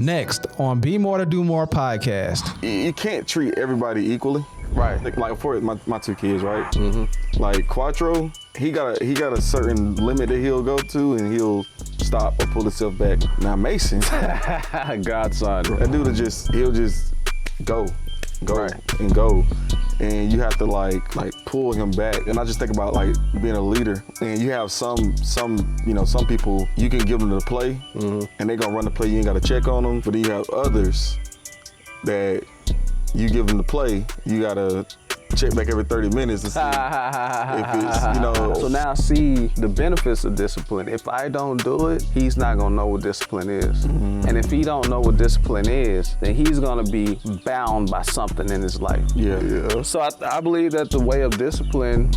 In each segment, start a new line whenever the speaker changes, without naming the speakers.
Next on Be More to Do More podcast.
You can't treat everybody equally.
Right.
Like for my two kids, right? Mm-hmm. Like Quattro, he got a certain limit that he'll go to, and he'll stop or pull himself back. Now Mason,
Godson,
that dude he'll just go,
right.
and go, and you have to like pull him back. And I just think about like being a leader, and you have some people you can give them the play, and they gonna run the play. You ain't got to check on them, but then you have others that you give them the play, you gotta check back every 30 minutes to see if it's,
So now see the benefits of discipline. If I don't do it, he's not gonna know what discipline is. And if he don't know what discipline is, then he's gonna be bound by something in his life.
Yeah.
So I believe that the way of discipline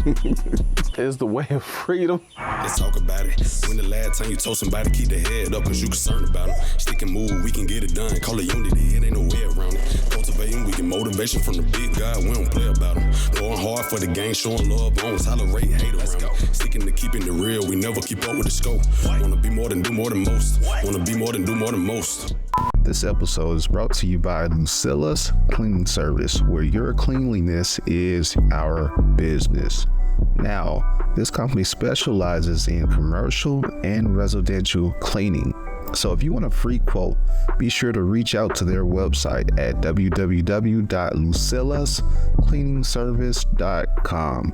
is the way of freedom.
Let's talk about it. When the last time you told somebody keep their head up cause you concerned about them. Stick and move, we can get it done. Call it unity, it ain't no way around it. Cultivating, we get motivation from the big guy, we don't play about them. Going hard for the game, showing love, don't tolerate hate around it. Sticking to keeping it real, we never keep up with the scope. Wanna be more than do more than most. Wanna be more than do more than most.
This episode is brought to you by Lucilla's Cleaning Service, where your cleanliness is our business. Now, this company specializes in commercial and residential cleaning. So if you want a free quote, be sure to reach out to their website at www.lucillascleaningservice.com.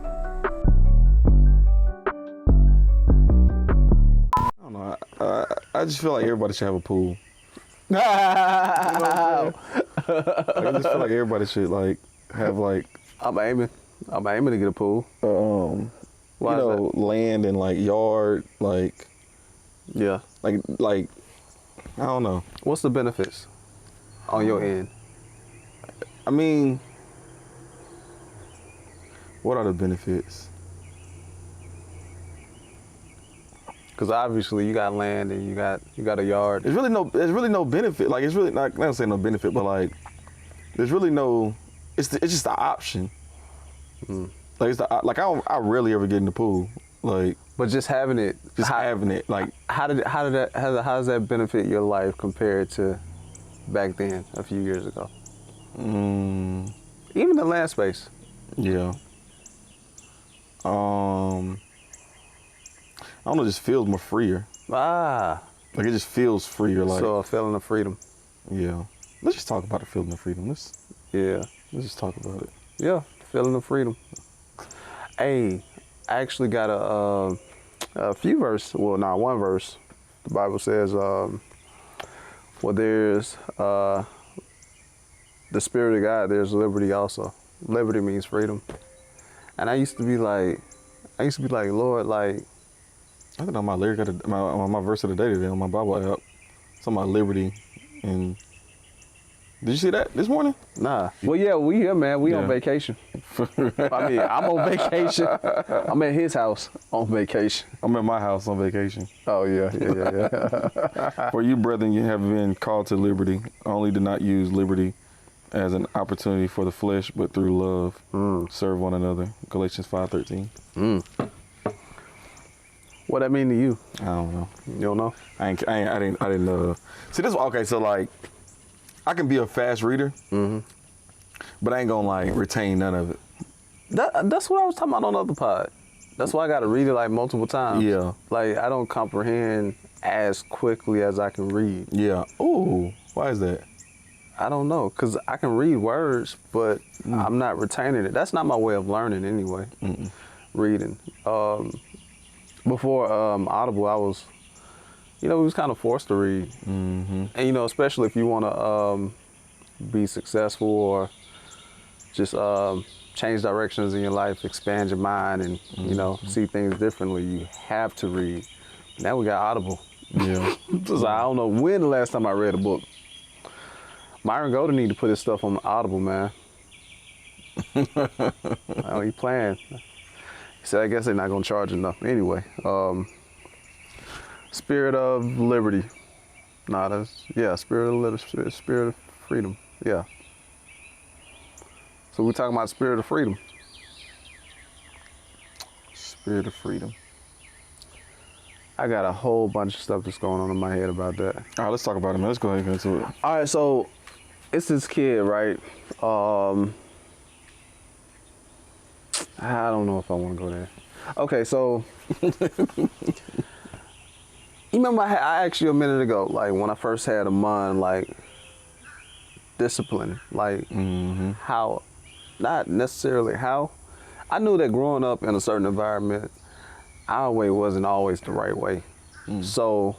I don't know. I just feel like everybody should have a pool. You know what I'm saying? I just feel like everybody should have
I'm aiming to get a pool.
Land and yard,
Yeah.
I don't know.
What's the benefits on your end?
I mean, what are the benefits?
Because obviously you got land and you got a yard.
There's really no benefit. It's really not. I don't say no benefit, but there's really no. It's just the option. I rarely ever get in the pool.
But just having it.
Having it.
How does that benefit your life compared to back then, a few years ago? Even the land space.
Yeah. I don't know. It just feels more freer.
It
just feels freer.
So a feeling of freedom.
Yeah. Let's just talk about the feeling of freedom. Let's just talk about it.
Yeah, feeling of freedom. Hey, I actually got a few verses. Well, not one verse. The Bible says, there's the Spirit of God, there's liberty also. Liberty means freedom. And I used to be like, Lord,
I think on my lyric, my verse of the day today on my Bible app, something about liberty. And did you see that this morning?
Nah. Well, yeah, we here, man. We on vacation. I mean, I'm on vacation. I'm at his house on vacation.
I'm at my house on vacation.
Oh, yeah.
For you, brethren, you have been called to liberty. Only do not use liberty as an opportunity for the flesh, but through love, serve one another. Galatians 5:13.
What that mean to you?
I don't know.
You don't know?
I didn't. See, this okay. So I can be a fast reader, but I ain't gonna retain none of it.
That's what I was talking about on the other pod. That's why I got to read it multiple times.
Yeah.
I don't comprehend as quickly as I can read.
Yeah. Ooh. Why is that?
I don't know, because I can read words, but I'm not retaining it. That's not my way of learning anyway. Reading. Before Audible, I was, we was kind of forced to read. And, especially if you want to be successful or just change directions in your life, expand your mind and, see things differently, you have to read. Now we got Audible.
Yeah.
So I don't know when the last time I read a book. Myron Golden need to put his stuff on Audible, man. He playing. He said, I guess they're not going to charge enough. Anyway, Spirit of Liberty. Spirit of Liberty, Spirit of Freedom. Yeah. So we're talking about Spirit of Freedom.
Spirit of Freedom.
I got a whole bunch of stuff that's going on in my head about that.
All right, let's talk about it, man. Let's go ahead and get into it.
All right, so it's this kid, right? I don't know if I want to go there. Okay, so you remember I asked you a minute ago, like when I first had a mind, like discipline, like how, not necessarily how. I knew that growing up in a certain environment, our way wasn't always the right way. So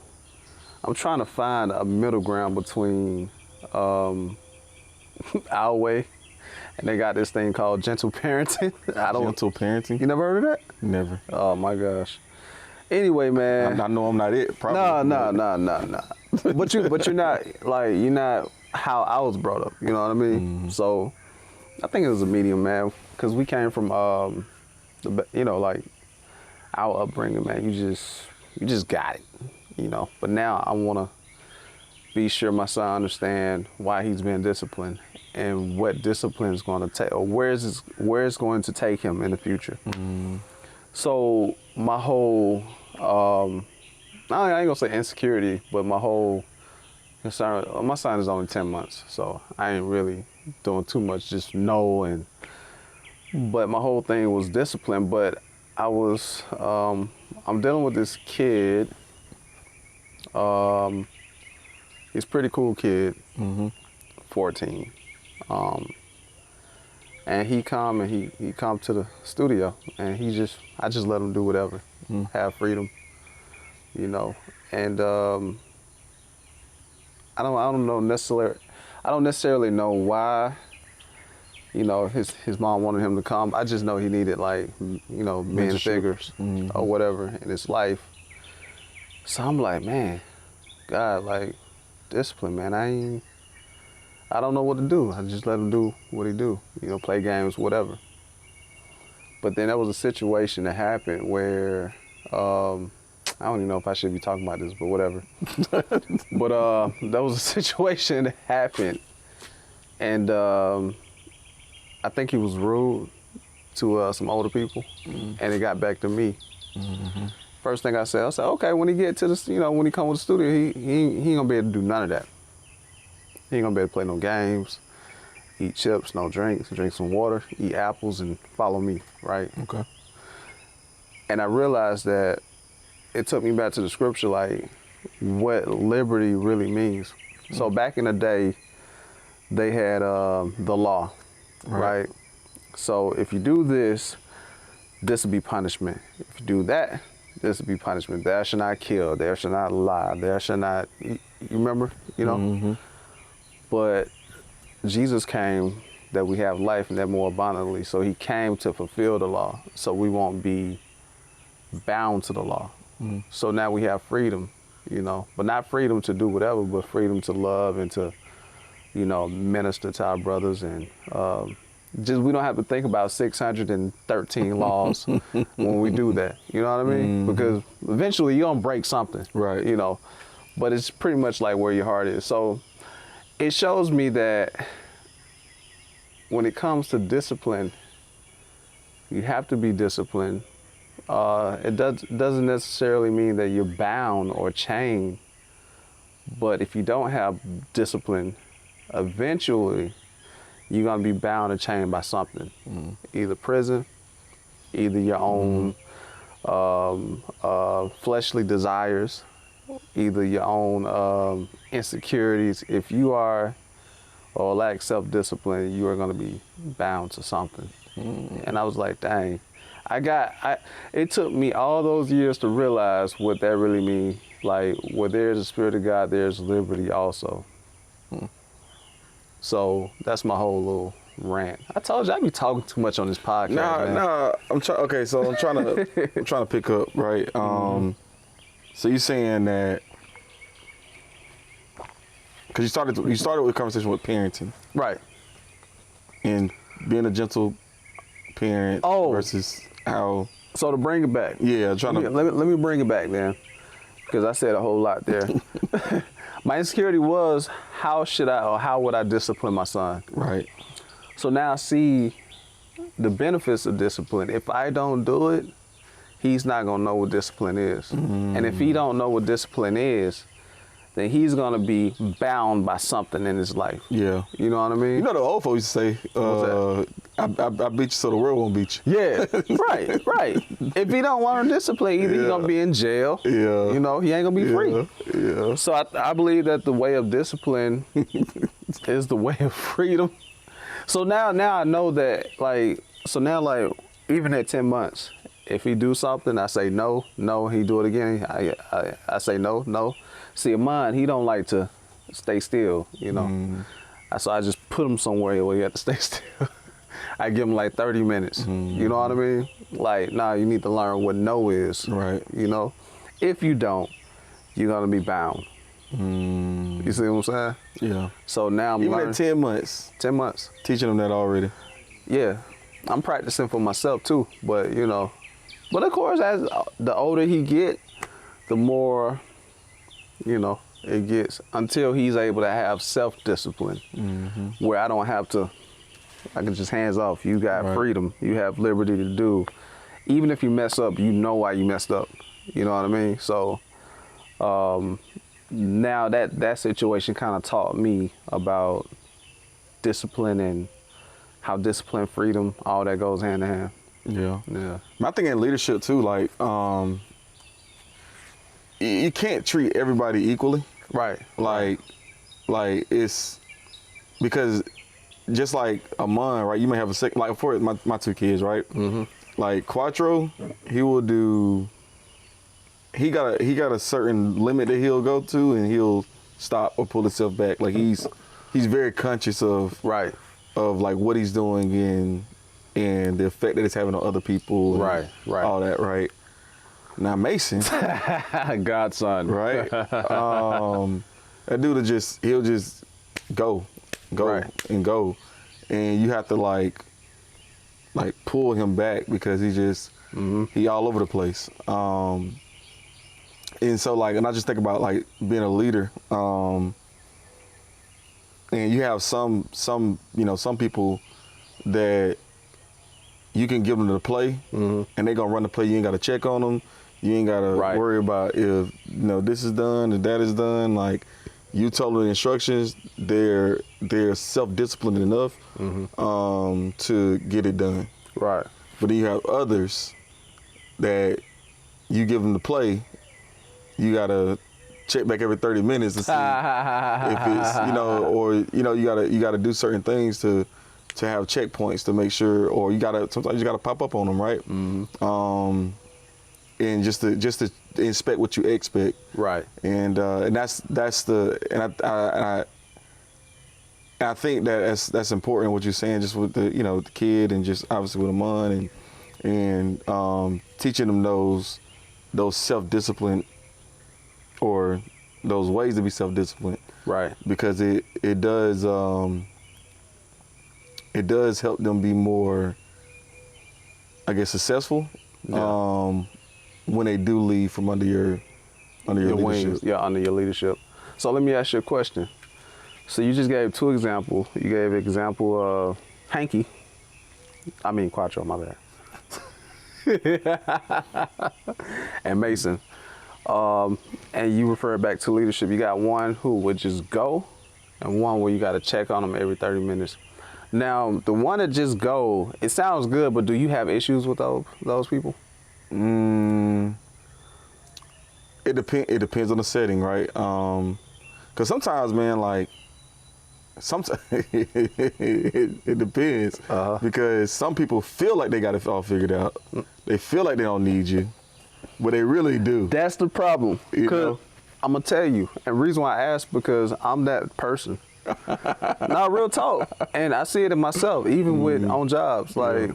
I'm trying to find a middle ground between our way, and they got this thing called gentle parenting.
Gentle parenting?
You never heard of that?
Never.
Oh my gosh. Anyway, man.
I know I'm not it. Probably.
No. But you're not like, you're not how I was brought up. You know what I mean? So I think it was a medium, man, because we came from like our upbringing, man. You just got it, you know. But now I want to be sure my son understand why he's being disciplined and what discipline is going to take, or where it's going to take him in the future. So my whole, I ain't gonna say insecurity, but my whole concern, my son is only 10 months, so I ain't really doing too much, just know. But my whole thing was discipline. But I was, I'm dealing with this kid. He's a pretty cool kid, 14. And he come to the studio, and I just let him do whatever, have freedom, you know. And I don't necessarily know why, you know, his mom wanted him to come. I just know he needed, like, you know, men figures or whatever in his life. So I'm like, man, God, like, discipline, man. I don't know what to do. I just let him do what he do, you know, play games, whatever. But then there was a situation that happened where, I don't even know if I should be talking about this, but whatever. But there was a situation that happened, and I think he was rude to some older people, and it got back to me. First thing I said, okay, when he get to the, you know, when he come to the studio, he ain't gonna be able to do none of that. He ain't gonna be able to play no games, eat chips, no drinks, drink some water, eat apples, and follow me, right?
Okay.
And I realized that it took me back to the scripture, like what liberty really means. So back in the day, they had the law, right? So if you do this, this will be punishment. If you do that, this will be punishment. Thou shalt not kill, thou shalt not lie, thou shalt not, you remember, you know? But Jesus came that we have life and that more abundantly. So he came to fulfill the law, so we won't be bound to the law. So now we have freedom, you know, but not freedom to do whatever, but freedom to love and to, you know, minister to our brothers. And just, we don't have to think about 613 laws when we do that. You know what I mean? Because eventually you're gonna break something,
right?
You know, but it's pretty much like where your heart is. So it shows me that when it comes to discipline, you have to be disciplined. It doesn't necessarily mean that you're bound or chained, but if you don't have discipline, eventually you're gonna be bound or chained by something, either prison, either your own fleshly desires, either your own insecurities. If you are or lack self-discipline, you are gonna be bound to something. And I was like, dang. It took me all those years to realize what that really means. Like, where there's a spirit of God, there's liberty also. So that's my whole little rant. I told you I'd be talking too much on this podcast.
Nah, I'm trying. Okay, so I'm trying to pick up, right? So you're saying that because you started with a conversation with parenting,
right?
And being a gentle parent versus how.
So to bring it back,
let
me bring it back, man, because I said a whole lot there. My insecurity was how would I discipline my son?
Right.
So now I see the benefits of discipline. If I don't do it, he's not gonna know what discipline is. And if he don't know what discipline is, then he's gonna be bound by something in his life.
Yeah.
You know what I mean?
You know the old folks used to say, I beat you so the world won't beat you.
Yeah, right. If he don't learn discipline, either he's gonna be in jail.
Yeah.
You know, he ain't gonna be free.
Yeah.
So I believe that the way of discipline is the way of freedom. So now I know that, even at 10 months, if he do something, I say no, he do it again, I say no. See, mine, he don't like to stay still, you know. So I just put him somewhere where he had to stay still. I give him like 30 minutes, you know what I mean? Like, nah, you need to learn what no is,
Right.
you know? If you don't, you're gonna be bound. You see what I'm saying?
Yeah.
So now I'm
Even
learning.
at 10 months,
10 months.
teaching them that already.
Yeah, I'm practicing for myself too, but you know. But of course, as the older he get, the more, you know, it gets, until he's able to have self-discipline, where I don't have to, I can just hands off. You got freedom, you have liberty to do. Even if you mess up, you know why you messed up. You know what I mean? So now that situation kind of taught me about discipline and how discipline, freedom, all that goes hand in hand.
Yeah. I think in leadership too, like, you can't treat everybody equally.
Right.
Like it's because just like Amon, right? You may have a second, like for my two kids, right? Like Quattro, he will do. He got a certain limit that he'll go to, and he'll stop or pull himself back. Like he's very conscious of like what he's doing and the effect that it's having on other people.
Right.
All that, right? Now Mason,
Godson,
right? That dude he'll just go, and go, and you have to like pull him back because he all over the place. And so and I just think about like being a leader, and you have some people that you can give them the play, and they're gonna run the play. You ain't got to check on them. You ain't got to worry about if this is done and that is done. Like you told them the instructions, they're self-disciplined enough to get it done.
Right.
But then you have others that you give them the play, you gotta check back every 30 minutes to see if it's or you gotta do certain things to have checkpoints to make sure, or sometimes you gotta pop up on them, right? And just to inspect what you expect,
right?
And that's I think that's important what you're saying, just with the kid, and just obviously with Amon and teaching them those self-discipline, or those ways to be self-disciplined,
right?
Because it does help them be more, I guess, successful. When they do leave from under your leadership.
Wings, under your leadership. So let me ask you a question. So you just gave two examples. You gave an example of Hanky. I mean Quattro, my bad. And Mason. And you refer back to leadership. You got one who would just go, and one where you got to check on them every 30 minutes. Now, the one that just go, it sounds good, but do you have issues with those people?
It depends on the setting, right? Cause sometimes, man, like sometimes it depends. Because some people feel like they got it all figured out. They feel like they don't need you, but they really do.
That's the problem. Because I'm gonna tell you, and the reason why I ask, because I'm that person. Not real talk, and I see it in myself, even with on jobs. Like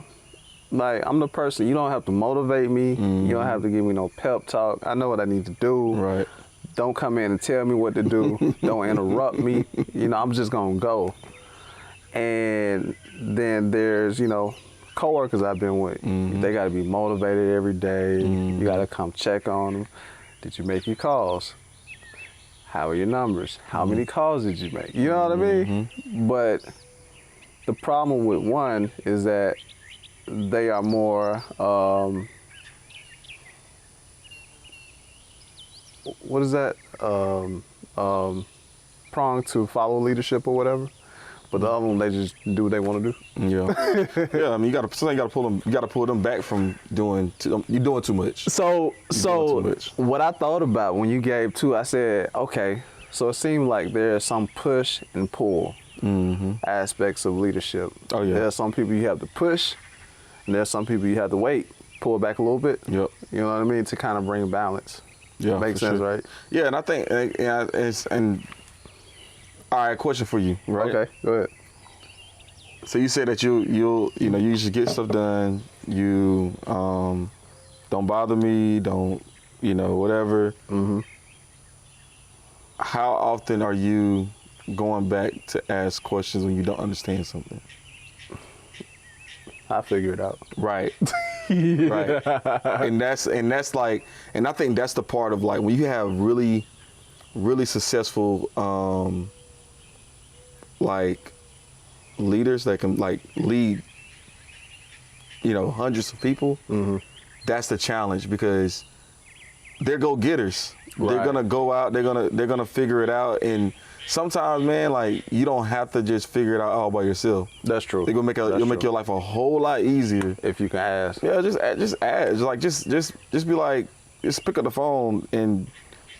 I'm the person, you don't have to motivate me. You don't have to give me no pep talk. I know what I need to do.
Right.
Don't come in and tell me what to do. Don't interrupt me. I'm just gonna go. And then there's, coworkers I've been with. They gotta be motivated every day. You gotta come check on them. Did you make your calls? How are your numbers? How many calls did you make? You know what I mean? But the problem with one is that they are more, what is that? Prong to follow leadership or whatever. But the other one, they just do what they want to do.
Yeah, yeah. I mean, sometimes you gotta pull them back from doing. You're doing too much.
So
too much.
what I thought about when you gave 2, I said, okay. So it seemed like there's some push and pull aspects of leadership.
Oh yeah.
There's some people you have to push, and there's some people you have to wait, pull back a little bit.
Yep.
You know what I mean, to kind of bring balance.
Yeah,
Makes
for
sense,
sure.
right?
Yeah, and I think all right, question for you, right?
Okay, go ahead.
So you said that you just get stuff done. You don't bother me. Don't whatever.
Mm-hmm.
How often are you going back to ask questions when you don't understand something?
I figure it out.
Right. Right. And that's like, and I think that's the part of like when you have really, really successful like leaders that can like lead hundreds of people. That's the challenge, because they're go-getters.
Right.
They're gonna go out, they're gonna figure it out. And sometimes, man, like you don't have to just figure it out all by yourself.
That's true.
They're gonna make your life a whole lot easier
if you can ask.
Yeah, just ask. Like just be like, just pick up the phone and,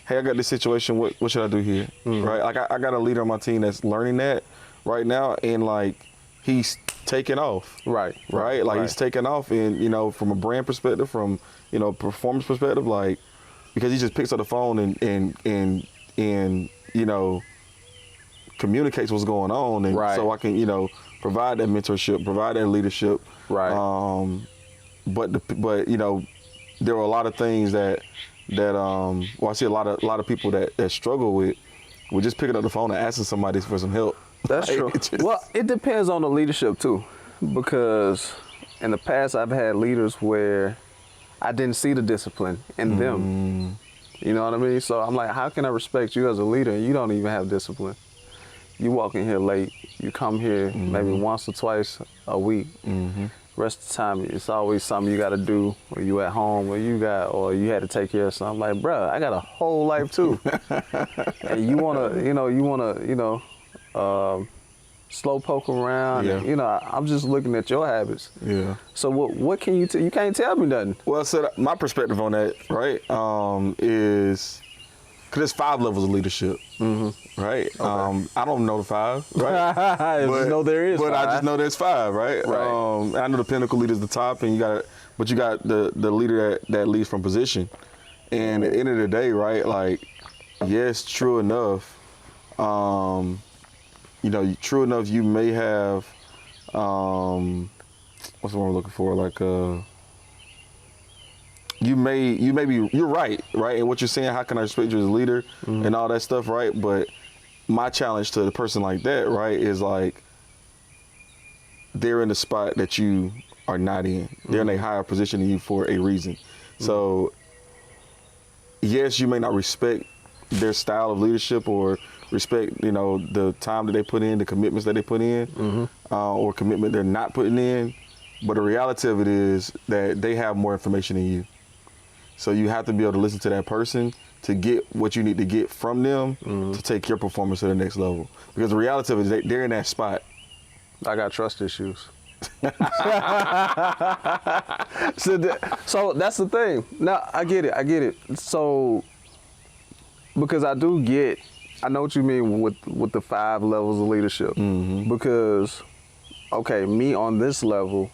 hey, I got this situation. What should I do here? Right? Like I got a leader on my team that's learning that right now, and like he's taking off.
Right.
Like he's taking off, and from a brand perspective, from performance perspective, like because he just picks up the phone and communicates what's going on, and so I can provide that mentorship, provide that leadership.
Right.
But there are a lot of things that I see a lot of people that struggle with just picking up the phone and asking somebody for some help.
That's true. Well, it depends on the leadership too, because in the past I've had leaders where I didn't see the discipline in them. You know what I mean? So I'm like, how can I respect you as a leader and you don't even have discipline? You walk in here late, you come here maybe once or twice a week. Rest of the time, it's always something you got to do, or you at home, or you had to take care of something. Like, bruh, I got a whole life too, and you wanna slow poke around.
Yeah.
And, I'm just looking at your habits.
Yeah.
So what can you you can't tell me nothing.
Well, so my perspective on that, right, is because there's 5 levels of leadership, right? Okay. I don't know the 5, right?
I just know there is.
But
5.
I just know there's 5, right?
Right.
I know the pinnacle leader is the top, and you got the leader that leads from position. And at the end of the day, right? Like, yes, true enough. True enough, you may have, what's the word I'm looking for? Like, you're right, and what you're saying, how can I respect you as a leader and all that stuff, right? But my challenge to the person like that, right, is like, they're in the spot that you are not in. They're in a higher position than you for a reason. So, yes, you may not respect their style of leadership or respect, the time that they put in, the commitments that they put in, or commitment they're not putting in. But the reality of it is that they have more information than you. So you have to be able to listen to that person to get what you need to get from them to take your performance to the next level. Because the reality of it is they're in that spot.
I got trust issues. So that's the thing. Now, I get it. So, because I know what you mean with the 5 levels of leadership. Because, okay, me on this level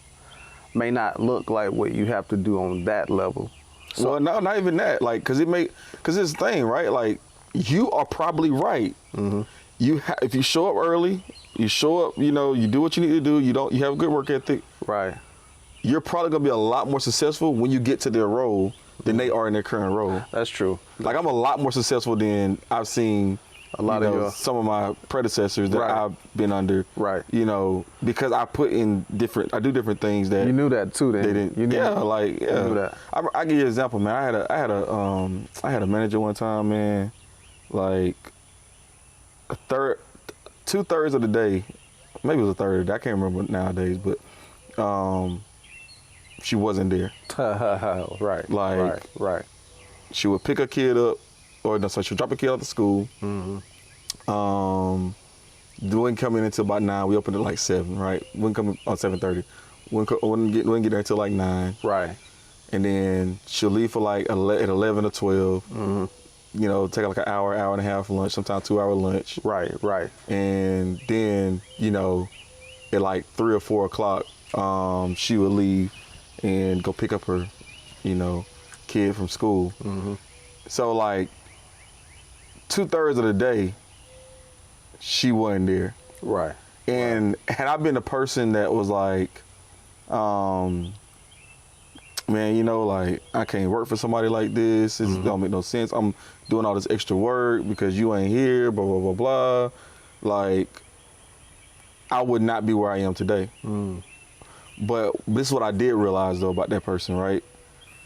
may not look like what you have to do on that level. So,
well, no, not even that. Like, because it's the thing, right? Like, you are probably right. If you show up early, you show up, you do what you need to do. You have a good work ethic.
Right.
You're probably gonna be a lot more successful when you get to their role than they are in their current role.
That's true.
Like, I'm a lot more successful than I've seen
a lot of
some of my predecessors that I've been under.
Right.
Because I do different things that
you knew that too. Then
they didn't. You knew that. I give you an example, man. I had a manager one time, man. Like 2/3 of the day, maybe it was a third of the day. I can't remember nowadays, but she wasn't there.
Right.
Like,
right.
she would pick her kid up or no, so she'll drop a kid off to school. Wouldn't come in until about 9. We opened at like 7, right? Wouldn't come on 7:30. Wouldn't get there until like 9.
Right.
And then she'll leave for like at 11 or 12. You know, take like an hour and a half lunch, sometimes 2-hour lunch.
Right.
And then, you know, at like 3 or 4 o'clock, she would leave and go pick up her, you know, kid from school. So like 2/3 of the day, she wasn't there.
Right.
And had I been a person that was like, man, you know, like, I can't work for somebody like this. It don't make no sense. I'm doing all this extra work because you ain't here, blah, blah, blah, blah. Like, I would not be where I am today. But this is what I did realize, though, about that person, right?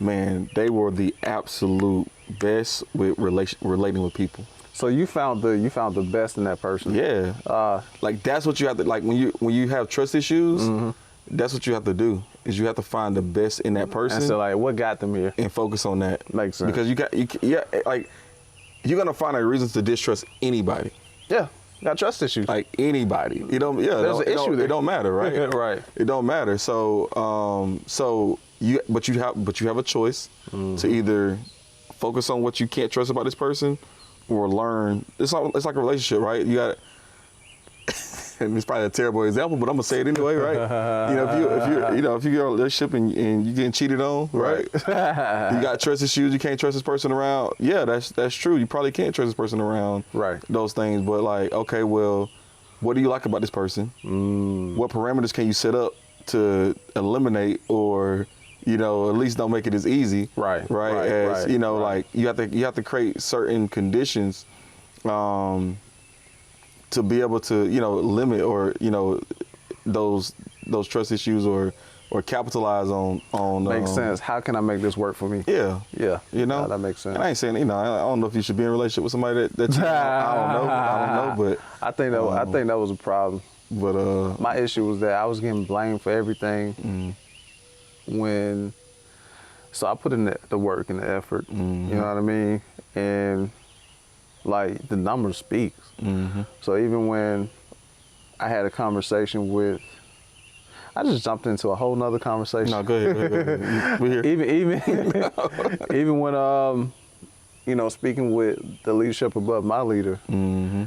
Man, they were the absolute best with relating with people.
So you found the best in that person.
Yeah. Like, that's what you have to, like, when you have trust issues, that's what you have to do, is you have to find the best in that person.
And so, like, what got them here?
And focus on that.
Makes sense.
Because like, you're going to find a reason to distrust anybody.
Yeah. Got trust issues.
Like, anybody.
There's an issue there.
It don't matter, right?
Right.
It don't matter. So, you have a choice to either focus on what you can't trust about this person, or learn. It's like a relationship, right? You got. And it's probably a terrible example, but I'm gonna say it anyway, right? If you're in a relationship and you're getting cheated on, right? You got trust issues. You can't trust this person around. Yeah, that's true. You probably can't trust this person around.
Right.
Those things, but like, okay, well, what do you like about this person? What parameters can you set up to eliminate, or, you know, at least don't make it as easy? Right. Like, you have to create certain conditions, to be able to, you know, limit, or, you know, those trust issues, or capitalize on.
Makes sense. How can I make this work for me?
Yeah.
You know,
Yeah,
that makes sense.
And I ain't saying, you know, I don't know if you should be in a relationship with somebody that you, I don't know, but
I think that was a problem.
But
my issue was that I was getting blamed for everything. So I put in the work and the effort. You know what I mean? And like, the numbers speaks. So even when I had a conversation with, I just jumped into a whole nother conversation.
No, go ahead. We're here.
Even when you know, speaking with the leadership above my leader,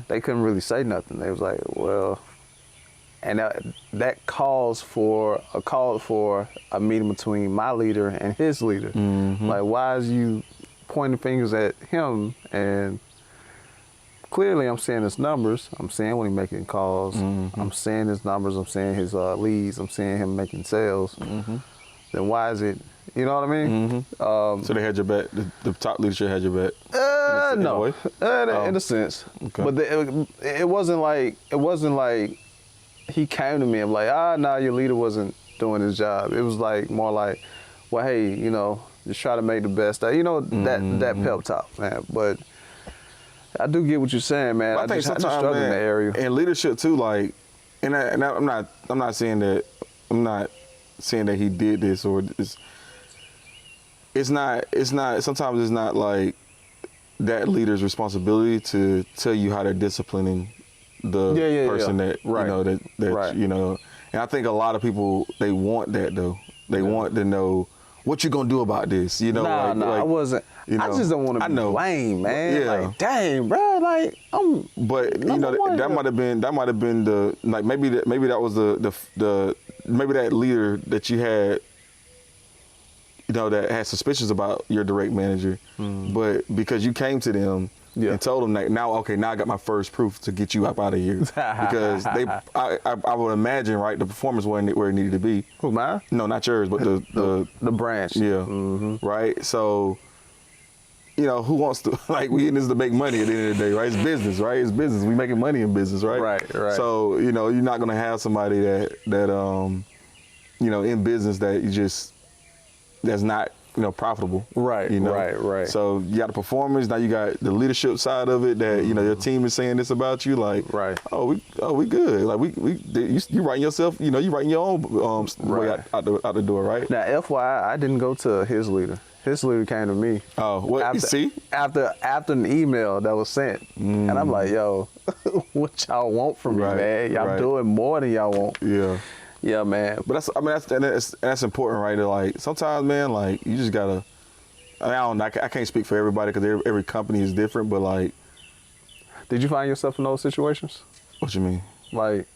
they couldn't really say nothing. They was like, well, and that calls for a meeting between my leader and his leader. Like, why is you pointing fingers at him? And clearly, I'm seeing his numbers. I'm seeing when he's making calls. I'm seeing his numbers. I'm seeing his leads. I'm seeing him making sales. Then why is it? You know what I mean?
So they had your back. The top leadership had your back.
No, in a sense.
Okay.
But it wasn't like he came to me and like, nah, your leader wasn't doing his job. It was like more like, well, hey, you know, just try to make the best. You know, that pep talk, man. But I do get what you're saying, man.
I think sometimes,
struggle in the area.
And leadership too, like, and I'm not saying that he did this, or it's not sometimes it's not like that leader's responsibility to tell you how they're disciplining the person that you know that you know. And I think a lot of people, they want that though. They want to know what you gonna do about this, you know?
I wasn't. You know, I just don't want to be blamed, man. Yeah. Like, dang, bro, like I'm.
But you know, that might have been the, like, maybe that was the maybe that leader that you had, you know, that had suspicions about your direct manager, but because you came to them and told them that now I got my first proof to get you up out of here, because I would imagine, right, the performance wasn't where it needed to be.
Who, mine?
No, not yours, but the
branch.
Yeah, right. So, you know, who wants to, like, we in this to make money at the end of the day, right? It's business, right? It's business. We making money in business, right?
Right.
So, you know, you're not gonna have somebody that you know, in business that's not, you know, profitable.
Right.
You know?
Right.
So you got the performance, now you got the leadership side of it, that, you know, your team is saying this about you, like, we good. Like, you writing yourself, you know, you writing your own way out the door, right?
Now, FYI, I didn't go to his leader. His literally came to me.
Oh, what?
After,
you see?
After an email that was sent. And I'm like, yo, what y'all want from me, man? Y'all doing more than y'all want.
Yeah.
Yeah, man.
But that's important, right? Like sometimes, man, like you just gotta. I don't know. I can't speak for everybody because every company is different. But like,
did you find yourself in those situations?
What you mean?
Like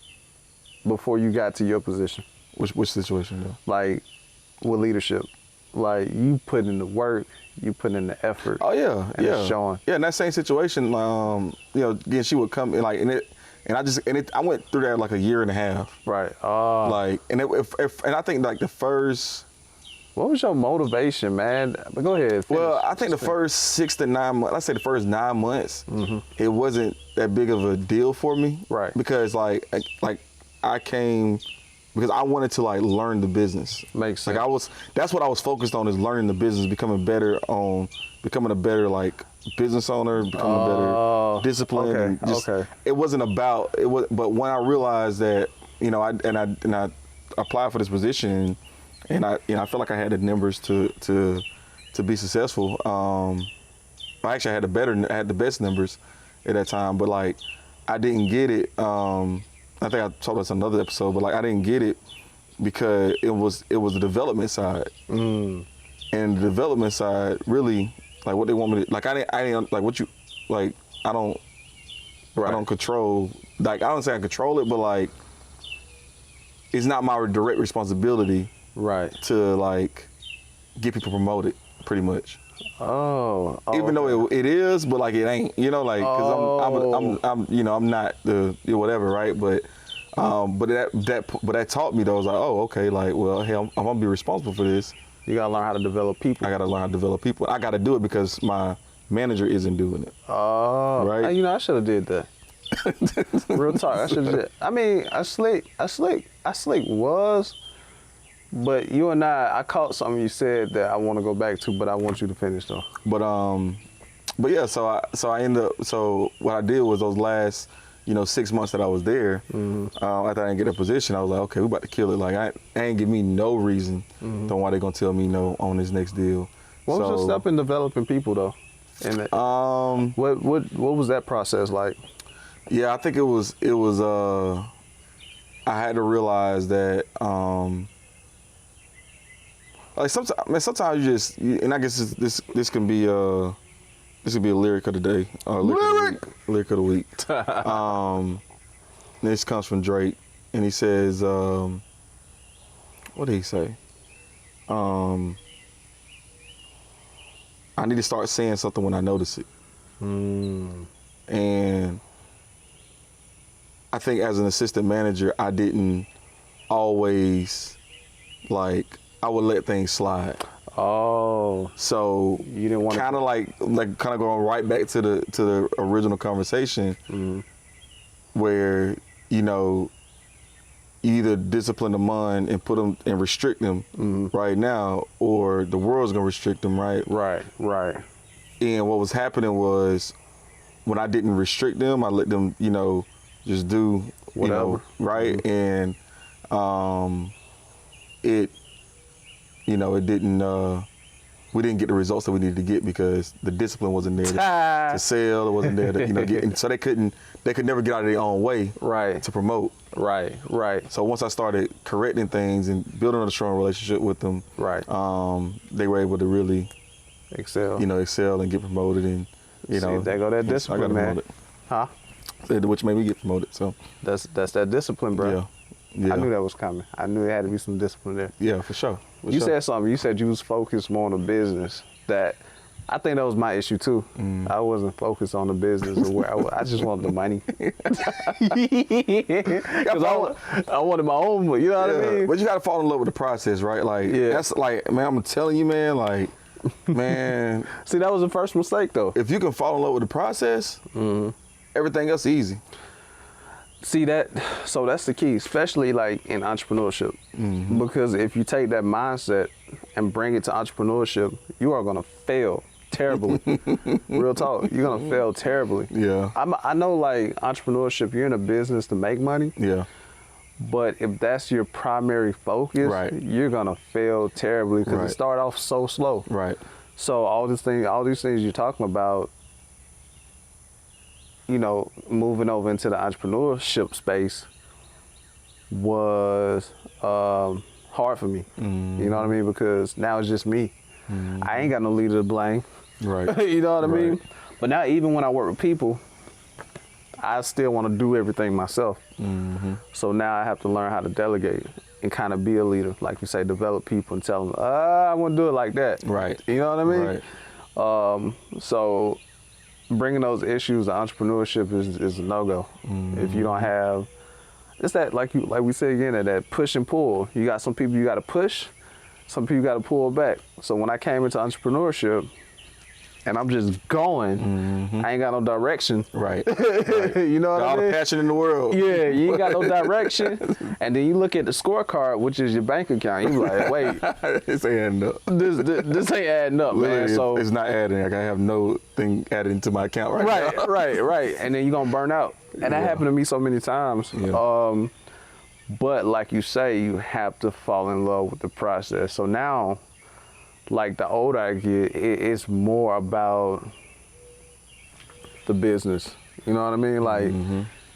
before you got to your position?
Which situation though?
Like with leadership. Like you put in the work, you put in the effort.
Oh yeah,
and it's showing.
Yeah, in that same situation, again, she would come and I went through that like a year and a half.
Right.
Like, and I think like the first.
What was your motivation, man? But go ahead. Finish.
Well, I think the first 6 to 9 months, let's say the first 9 months, it wasn't that big of a deal for me.
Right.
Because like I came because I wanted to like learn the business.
Makes sense.
Like that's what I was focused on, is learning the business, becoming a better like business owner, becoming a better discipline.
Okay.
And just, It wasn't about it was, but when I realized that, I applied for this position, and I felt like I had the numbers to be successful. I actually had the best numbers at that time, but like I didn't get it. I think I told us another episode, but like I didn't get it because it was the development side, and the development side really, like what they want me to, like I didn't like what you, like I don't control, like I don't say I control it, but like it's not my direct responsibility, right, to like get people promoted, pretty much. Oh, even though it is, but like it ain't, like, cause I'm not the whatever, right? But that taught me though. I was like, oh, okay, like, well, hey, I'm gonna be responsible for this.
You gotta learn how to develop people.
I gotta learn how to develop people. I gotta do it because my manager isn't doing it.
Oh, right. I should have did that. Real talk, I should have did. I mean, I slick was. But you and I caught something you said that I want to go back to, but I want you to finish though.
But yeah, so I ended up. So what I did was those last, 6 months that I was there, after I didn't get a position, I was like, okay, we about to kill it. Like I ain't give me no reason on why they gonna tell me no on this next deal.
What was your step in developing people though? What was that process like?
Yeah, I think it was. I had to realize that. Like sometimes you just, and I guess this can be a lyric of the day, lyric of the week. This comes from Drake, and he says, what did he say? I need to start saying something when I notice it. And I think as an assistant manager, I didn't always like. I would let things slide. Oh, so you didn't want kind of like going right back to the original conversation, where you either discipline them on and put them and restrict them right now, or the world's gonna restrict them, right? Right. And what was happening was when I didn't restrict them, I let them, just do whatever, right? And it didn't, we didn't get the results that we needed to get because the discipline wasn't there to sell. It wasn't there to, get, and so they could never get out of their own way to promote. Right. So once I started correcting things and building a strong relationship with them, they were able to really excel and get promoted, and
they go that discipline,
I got
man.
Promoted. Which made me get promoted. So
that's that discipline, bro.
Yeah.
I knew that was coming. I knew there had to be some discipline there.
Yeah, for sure.
You said something. You said you was focused more on the business. That I think that was my issue too. I wasn't focused on the business. Or where I just wanted the money. Because I wanted my own. You know what I mean?
But you gotta fall in love with the process, right? Like that's like, man, I'm telling you, man. Like, man.
See, that was the first mistake though.
If you can fall in love with the process, everything else is easy.
See so that's the key, especially like in entrepreneurship, because if you take that mindset and bring it to entrepreneurship, you are gonna fail terribly. Real talk, you're gonna fail terribly.
Yeah.
I know, like entrepreneurship, you're in a business to make money.
Yeah.
But if that's your primary focus,
Right.
you're gonna fail terribly because
Right.
it started off so slow.
Right.
So all these things you're talking about, you know, moving over into the entrepreneurship space was hard for me. You know what I mean? Because now it's just me. I ain't got no leader to blame.
Right.
You know what I mean?
Right.
But now even when I work with people, I still want to do everything myself. So now I have to learn how to delegate and kind of be a leader, like you say, develop people and tell them, I want to do it like that.
Right.
You know what I mean?
Right.
So bringing those issues to entrepreneurship is a no-go. If you don't have, it's that, like we said again, that push and pull. You got some people you got to push, some people you got to pull back. So when I came into entrepreneurship, and I'm just going, I ain't got no direction.
Right.
You know what I
All
mean?
the passion in the world.
Yeah, you ain't got no direction. And then you look at the scorecard, which is your bank account. You like, wait,
This ain't adding up.
this ain't adding up, man.
Literally,
So
it's not adding. Like I have no thing added into my account right now.
right. And then you're gonna burn out. And that happened to me so many times.
Yeah.
But like you say, you have to fall in love with the process. So now, like the older I get, it's more about the business. You know what I mean? Like,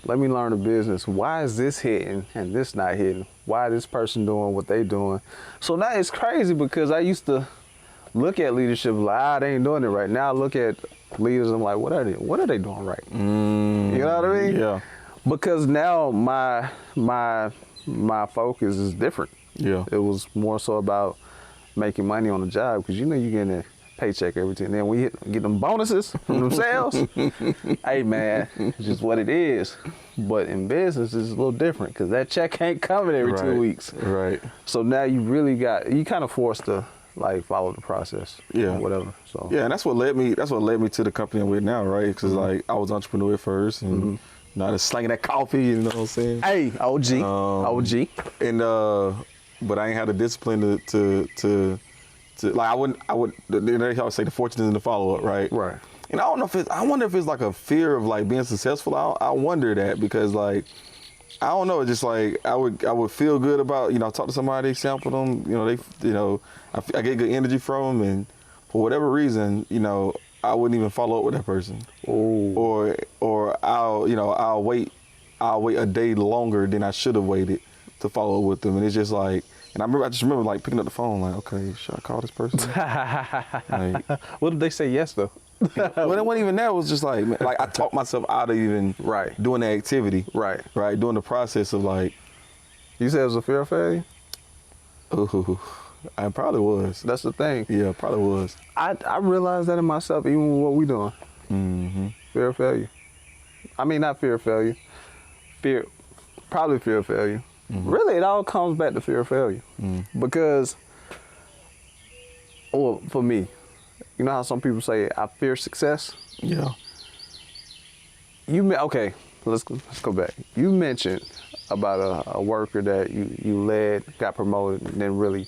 let me learn the business. Why is this hitting and this not hitting? Why is this person doing what they doing? So now it's crazy because I used to look at leadership like, they ain't doing it right. Now I look at leaders, I'm like, what are they doing right? You know what I mean?
Yeah.
Because now my focus is different.
Yeah.
It was more so about making money on the job because you know you're getting a paycheck every time. Then we get them bonuses from them sales. Hey man, it's just what it is. But in business, it's a little different because that check ain't coming every 2 weeks.
Right.
So now you kind of forced to like follow the process.
Yeah.
Or whatever. So
Yeah, and that's what led me to the company I'm with now, right? Because like I was an entrepreneur first, and now just slanging that coffee. You know what I'm saying?
Hey, OG.
And but I ain't had the discipline to like I would. They always say the fortune is in the follow up, right?
Right.
And I wonder if it's like a fear of like being successful. I wonder that because like I don't know. It's just like I would feel good about talk to somebody, sample them. I get good energy from them, and for whatever reason, I wouldn't even follow up with that person.
Ooh.
Or I'll wait a day longer than I should have waited to follow up with them, and it's just like. And I just remember like picking up the phone, like, okay, should I call this person? Like,
What did they say yes though?
well, it wasn't even that. It was just like I talked myself out of even doing the activity. Right. Doing the process of like.
You said it was a fear of failure?
Ooh, I probably was.
That's the thing.
Yeah, probably was.
I realized that in myself, even with what we doing. Fear of failure. I mean, not fear of failure. Probably fear of failure. Really, it all comes back to fear of failure. Because, or for me, you know how some people say, I fear success?
Yeah.
Okay, let's go back. You mentioned about a worker that you led, got promoted, and didn't really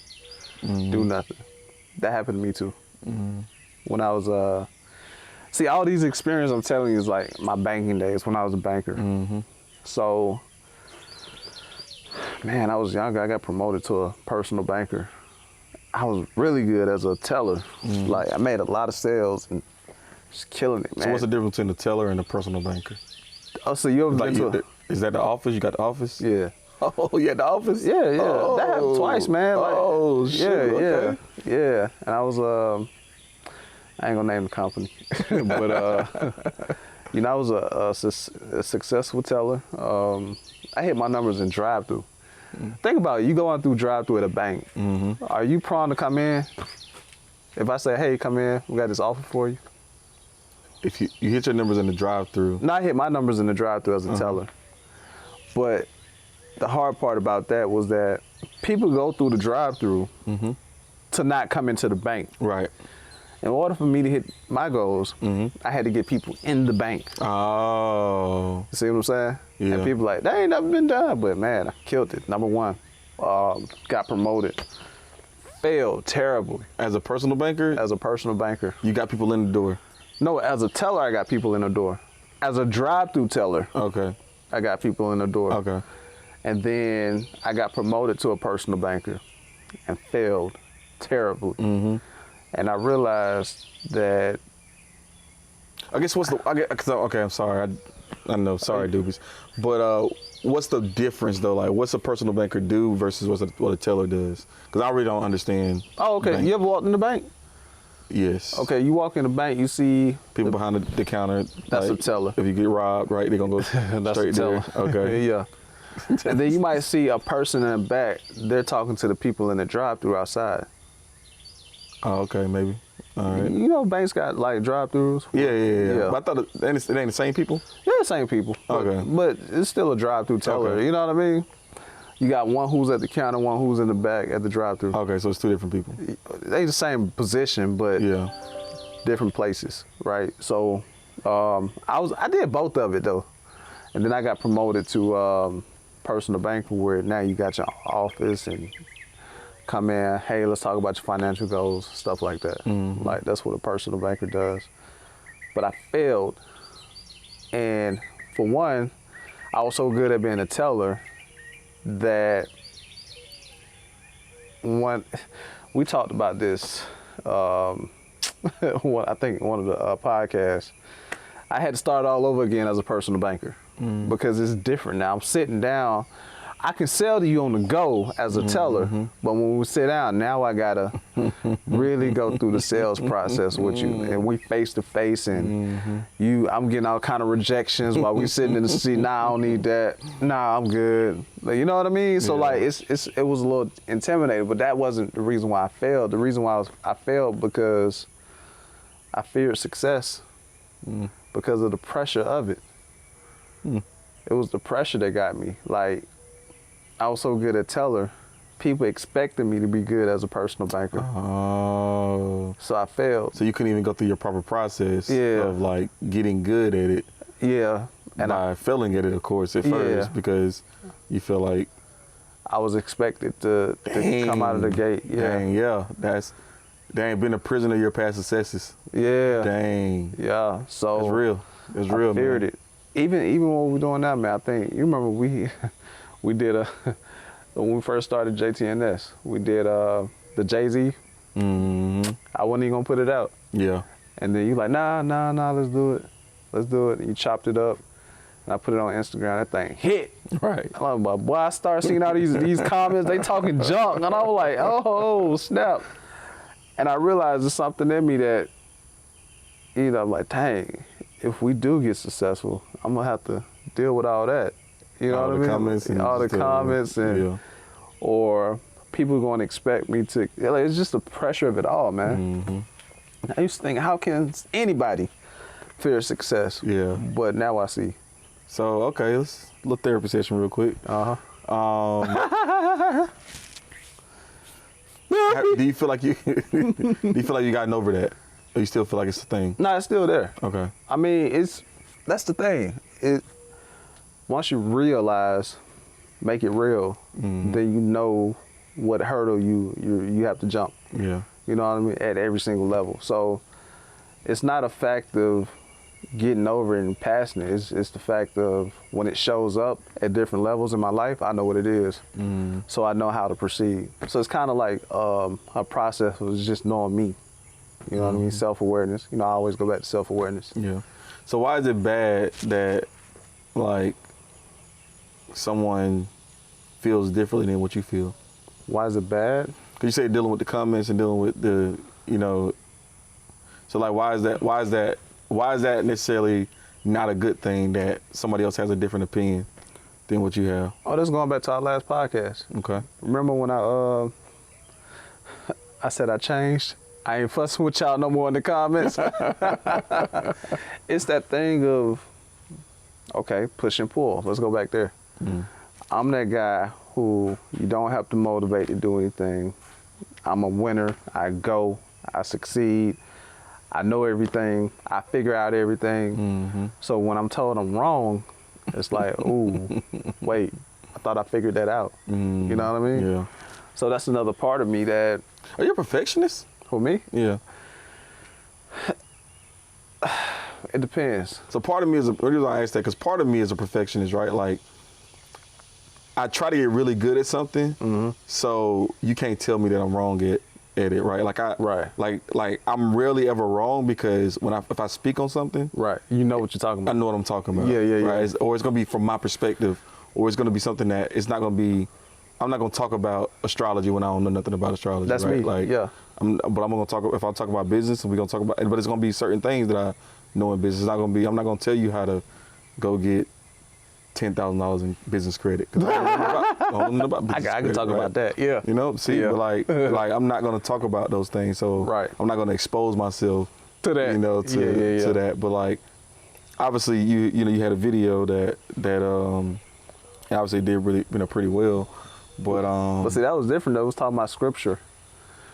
do nothing. That happened to me too. When I was, see, all these experiences I'm telling you is like my banking days when I was a banker. So, man, I was younger. I got promoted to a personal banker. I was really good as a teller. Like I made a lot of sales and just killing it, man.
So what's the difference between a teller and a personal banker?
Oh, so you ever been to
is that the office? You got the office?
Yeah.
Oh, yeah, the office?
Yeah.
Oh.
That happened twice, man. Like,
Oh, shit. Okay.
Yeah. And I was, I ain't gonna name the company, but, I was a successful teller. I hit my numbers in drive-through. Think about it. You going through drive-through at a bank. Are you prone to come in? If I say, hey, come in, we got this offer for you.
If you hit your numbers in the drive-through.
No, I hit my numbers in the drive-through as a teller. But the hard part about that was that people go through the drive-through to not come into the bank.
Right.
In order for me to hit my goals, I had to get people in the bank.
Oh.
You see what I'm saying?
Yeah.
And people like, that ain't never been done. But man, I killed it. Number one, got promoted. Failed terribly.
As a personal banker?
As a personal banker.
You got people in the door?
No, as a teller, I got people in the door. As a drive-through teller,
Okay.
I got people in the door.
Okay.
And then I got promoted to a personal banker and failed terribly. And I realized that.
I guess okay, I'm sorry. I know, sorry, Doobies. But what's the difference though? Like, what's a personal banker do versus what a teller does? Because I really don't understand.
Oh, okay.
bank.
You ever walked in the bank?
Yes.
Okay, you walk in the bank, you see
People behind the counter.
That's
like,
a teller.
If you get robbed, right, they're gonna go
That's
straight
a teller.
there. Okay.
Yeah. And then you might see a person in the back, they're talking to the people in the drive-thru outside.
Oh, okay, maybe. All right.
You know, banks got like drive-thrus.
Yeah. But I thought it ain't the same people.
Yeah, same people.
Okay.
But it's still a drive-thru teller.
Okay.
You know what I mean? You got one who's at the counter, one who's in the back at the drive-thru.
Okay, so it's two different people.
They the same position, but
Yeah.
different places, right? So I did both of it though, and then I got promoted to personal banker, where now you got your office and come in, hey, let's talk about your financial goals, stuff like that. Like that's what a personal banker does. But I failed, and for one, I was so good at being a teller that we talked about this. I think one of the podcasts, I had to start all over again as a personal banker because it's different now. I'm sitting down. I can sell to you on the go as a teller, but when we sit down, now I gotta really go through the sales process with you, and we face to face, and I'm getting all kind of rejections while we sitting in the seat. Nah, I don't need that. Nah, I'm good. Like, you know what I mean? So like, it was a little intimidating, but that wasn't the reason why I failed. The reason why I failed because I feared success because of the pressure of it. It was the pressure that got me. Like, I was so good at teller, people expected me to be good as a personal banker.
Oh.
So I failed.
So you couldn't even go through your proper process of like getting good at it.
Yeah.
And by failing at it, of course, at first, because you feel like
I was expected to come out of the gate. Yeah.
Dang, yeah. Dang, been a prisoner of your past successes.
Yeah.
Dang.
Yeah. So
it's real. It's real,
I feared
man.
it. Even what we're doing now, man, I think, you remember we did when we first started JTNS, we did the Jay-Z. I wasn't even gonna put it out.
Yeah.
And then you like, nah, let's do it. Let's do it. And you chopped it up. And I put it on Instagram. That thing hit.
Right.
I'm like, boy, I started seeing all these comments. They talking junk. And I was like, oh, snap. And I realized there's something in me that, I'm like, dang, if we do get successful, I'm going to have to deal with all that. You know what I mean? All the comments or people going to expect me to, like, it's just the pressure of it all, man. I used to think, how can anybody fear success?
Yeah.
But now I see.
So, okay, let's little therapy session real quick. Do you feel like you gotten over that? Or you still feel like it's a thing?
No, it's still there.
Okay.
I mean, that's the thing. Once you realize, make it real, then you know what hurdle you have to jump.
Yeah.
You know what I mean? At every single level. So it's not a fact of getting over it and passing it. It's the fact of when it shows up at different levels in my life, I know what it is. So I know how to proceed. So it's kind of like a process of just knowing me. You know what I mean? Self-awareness. I always go back to self-awareness.
Yeah. So why is it bad that, like, someone feels differently than what you feel?
Why is it bad?
Because you say dealing with the comments and dealing with the, so like, why is that necessarily not a good thing that somebody else has a different opinion than what you have?
Oh, this is going back to our last podcast.
Okay.
Remember when I said I changed? I ain't fussing with y'all no more in the comments. It's that thing of, okay, push and pull. Let's go back there. I'm that guy who you don't have to motivate to do anything. I'm a winner. I go. I succeed. I know everything. I figure out everything. So when I'm told I'm wrong, it's like, ooh, wait, I thought I figured that out. You know what I mean?
Yeah.
So that's another part of me that.
Are you a perfectionist?
For me?
Yeah.
It depends.
So part of me the reason I ask that, because part of me is a perfectionist, right? Like, I try to get really good at something, so you can't tell me that I'm wrong at it, right? Like I'm rarely ever wrong because if I speak on something,
right, you know what you're talking about.
I know what I'm talking about.
Yeah.
Right? Or it's gonna be from my perspective, or it's gonna be something that it's not gonna be. I'm not gonna talk about astrology when I don't know nothing about astrology.
That's
right?
me.
Like,
yeah.
But I'm gonna talk. If I talk about business, and we're gonna talk about, but it's gonna be certain things that I know in business. It's not gonna be. I'm not gonna tell you how to go get $10,000 in business credit. I don't know about business
I can talk about that. Yeah.
You know, see,
Yeah.
but like I'm not gonna talk about those things. So
Right.
I'm not gonna expose myself
To that.
You know, to that. But like, obviously, you know, you had a video that obviously did really pretty well. But
see, that was different though. It was talking about scripture.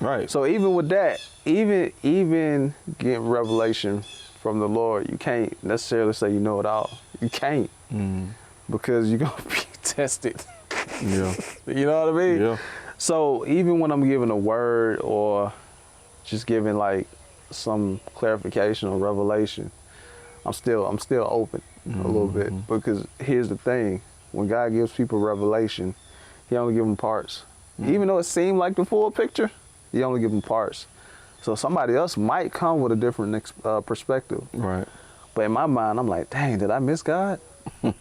right.
So even with that, even getting revelation from the Lord, you can't necessarily say you know it all. You can't. Because you're gonna be tested.
Yeah.
You know what I mean?
Yeah.
So even when I'm giving a word or just giving like some clarification or revelation, I'm still open a little bit, because here's the thing: when God gives people revelation, He only gives them parts. Even though it seemed like the full picture, He only gives them parts. So somebody else might come with a different perspective.
Right.
But in my mind, I'm like, dang, did I miss God? You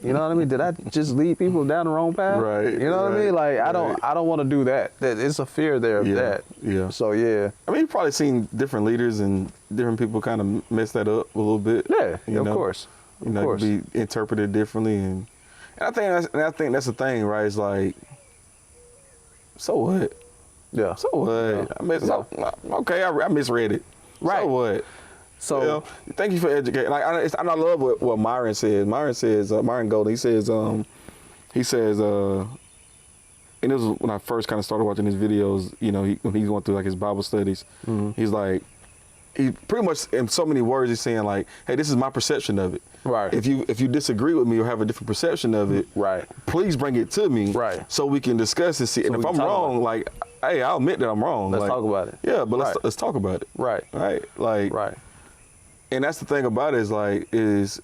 know what I mean? Did I just lead people down the wrong path?
Right,
You know what I mean? Like, I don't want to do that. It's a fear there of that.
Yeah.
So yeah.
I mean, you've probably seen different leaders and different people kind of mess that up a little bit.
Yeah,
you
of
know?
course.
You know,
course.
be interpreted differently, and I think that's the thing, right? It's like, so what?
Yeah.
So what? Okay, I misread it.
Right.
So what?
So
You know, thank you for educating. Like, I love what Myron says. Myron Golden. He says, and this was when I first kind of started watching his videos. You know, when he's going through like his Bible studies, he's like, he pretty much in so many words he's saying like, hey, this is my perception of it.
Right.
If you disagree with me or have a different perception of it,
Right.
please bring it to me.
Right.
So we can discuss and see.
So
And
we
if
can
I'm
talk
wrong, like, hey, I'll admit that I'm wrong.
Let's
like,
talk about it.
Yeah, but
Right.
let's talk about it.
Right.
Right. Like.
Right.
And that's the thing about it is like is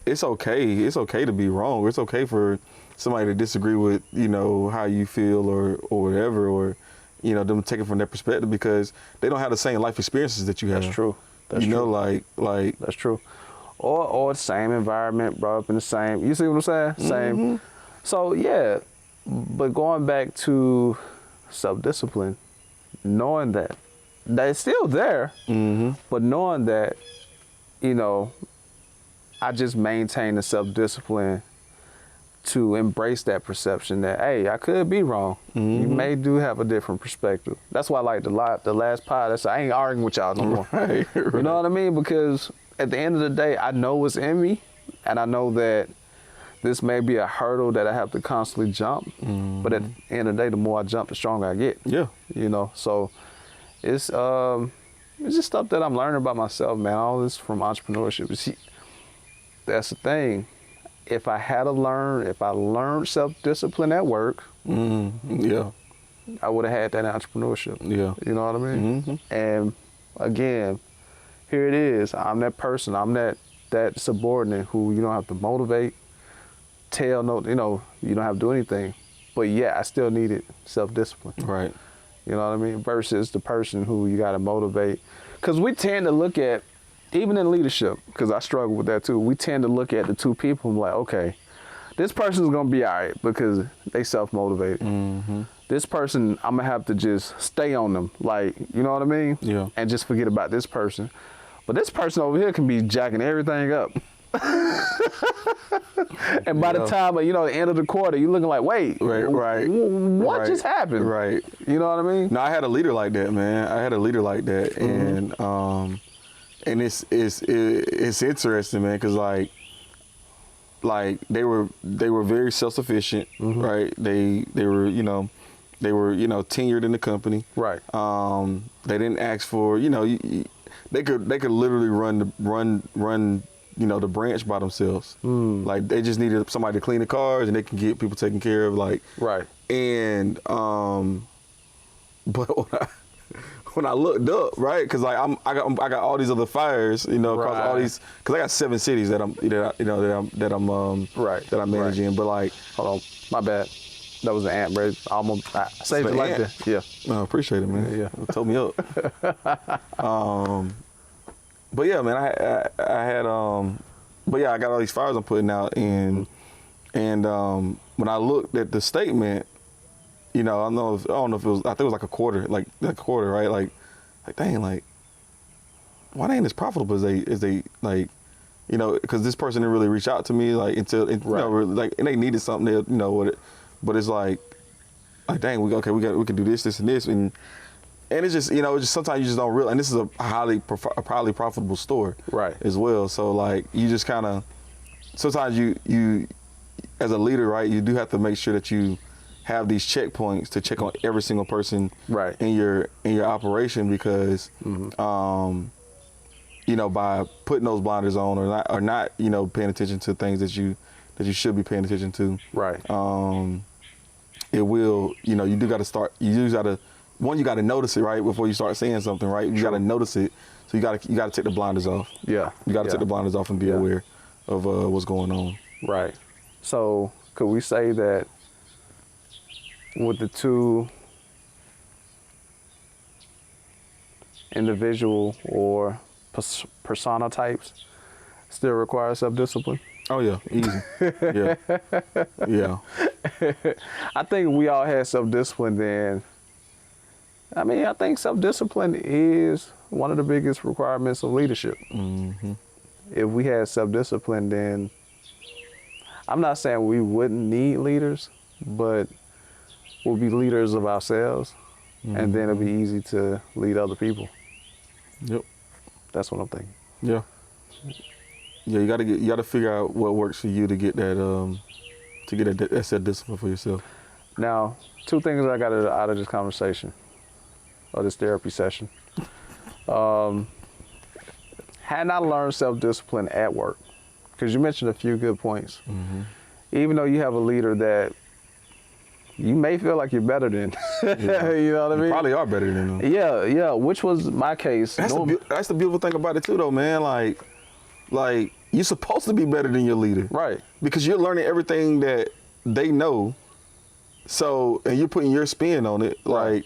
it's okay. It's okay to be wrong. It's okay for somebody to disagree with, you know, how you feel or whatever, or, you know, them take it from their perspective because they don't have the same life experiences that you have.
That's true. That's
you
true.
know, like
That's true. Or the same environment, brought up in the same. You see what I'm saying? Same. So yeah, but going back to self-discipline, knowing that it's still there, but knowing that, you know, I just maintain the self-discipline to embrace that perception that, hey, I could be wrong. You may do have a different perspective. That's why I like the last pod. I ain't arguing with y'all no more.
Right.
You know what I mean? Because at the end of the day, I know what's in me, and I know that this may be a hurdle that I have to constantly jump. But at the end of the day, the more I jump, the stronger I get.
Yeah.
You know, so it's just stuff that I'm learning about myself, man. All this from entrepreneurship. See, that's the thing. If I learned self-discipline at work,
Yeah.
I would have had that in entrepreneurship.
Yeah.
You know what I mean? And again, here it is. I'm that person. I'm that subordinate who you don't have to motivate, tell no, you know, you don't have to do anything. But yeah, I still needed self-discipline.
Right.
You know what I mean? Versus the person who you got to motivate. Because we tend to look at, even in leadership, because I struggle with that too, we tend to look at the two people and like, okay, this person's going to be all right because they self-motivated. This person, I'm going to have to just stay on them. Like, you know what I mean?
Yeah.
And just forget about this person. But this person over here can be jacking everything up. And by the time, you know, the end of the quarter, you're looking like, wait,
Right.
what just happened?
Right.
You know what I mean?
No, I had a leader like that, man. I had a leader like that, and it's interesting, man, because like they were very self-sufficient, right? They were tenured in the company,
Right.
They didn't ask for, you know, they could literally run you know, the branch by themselves. Like they just needed somebody to clean the cars and they can get people taken care of, like.
Right.
And but when I looked up, right, because like I got all these other fires, you know, across all these, because I got 7 cities that I'm managing, but like,
hold on, my bad. That was an ant, bro. I saved it like that. Yeah.
No, appreciate it, man.
Yeah.
Told me up. But yeah, man, I had but yeah, I got all these fires I'm putting out, and when I looked at the statement, you know, I don't know if it was, I think it was like a quarter, right? Like dang, like why they ain't as profitable as they like, you know, because this person didn't really reach out to me like until you know, like, and they needed something that, you know, but it's like dang, we can do this and this, and it's just, you know, it's just sometimes you just don't realize, and this is a highly profitable store,
right,
as well. So like you just kind of, sometimes you as a leader, right, you do have to make sure that you have these checkpoints to check on every single person, right, in your operation, because you know, by putting those blinders on or not, you know, paying attention to things that you should be paying attention to, right, it will, you know, you got to you got to notice it, right, before you start saying something, right? You got to notice it, so you got to take the blinders off. Yeah, you got to take the blinders off and be aware of what's going on.
Right. So could we say that with the 2 individual or persona types still require self-discipline?
Oh yeah, easy. Yeah, yeah.
I think we all had self-discipline then. I mean, I think self-discipline is one of the biggest requirements of leadership. Mm-hmm. If we had self-discipline, then I'm not saying we wouldn't need leaders, but we'll be leaders of ourselves, and then it'll be easy to lead other people.
Yep.
That's what I'm thinking.
Yeah. Yeah, you gotta figure out what works for you to get that self-discipline for yourself. Now,
2 things I got out of this conversation, or this therapy session. Hadn't I learned self-discipline at work? Because you mentioned a few good points. Mm-hmm. Even though you have a leader that you may feel like you're better than,
yeah.
You know what I mean?
You probably are better than them.
Yeah, yeah, which was my case.
That's the beautiful thing about it too, though, man. Like you're supposed to be better than your leader, right? Because you're learning everything that they know. So, and you're putting your spin on it, right.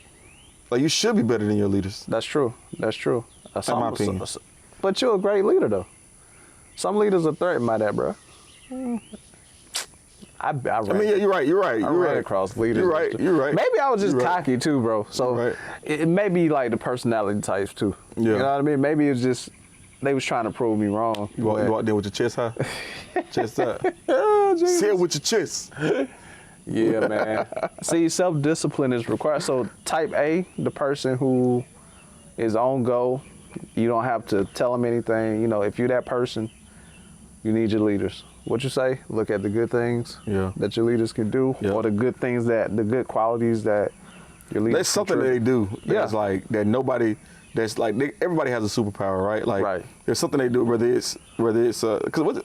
Like you should be better than your leaders.
That's true. That's true.
That's my opinion.
But you're a great leader, though. Some leaders are threatened by that, bro. I mean, yeah,
you're right.
I ran across leaders.
You're right.
Maybe I was just cocky too, bro. So it may be like the personality types too. Yeah. You know what I mean? Maybe it's just they was trying to prove me wrong.
You walk there with your chest high, chest up. Say it with your chest.
Yeah, man. See, self-discipline is required. So type A, the person who is on go, you don't have to tell them anything. You know, if you're that person, you need your leaders. What you say? Look at the good things that your leaders can do, or the good things the good qualities that your leaders.
There's something that they do that's like that nobody. That's like everybody has a superpower, right? Like there's something they do, whether it's because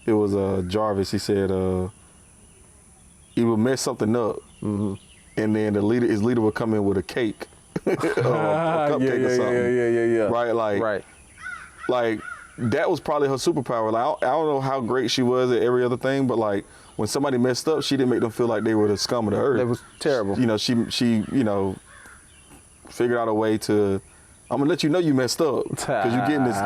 it was Jarvis. He said he would mess something up, and then his leader would come in with a cake, or a cupcake or something.
Yeah.
Right, like that was probably her superpower. Like I don't know how great she was at every other thing, but like when somebody messed up, she didn't make them feel like they were the scum of the earth.
It was terrible.
You know, she figured out a way to. I'm gonna let you know you messed up because you're getting this,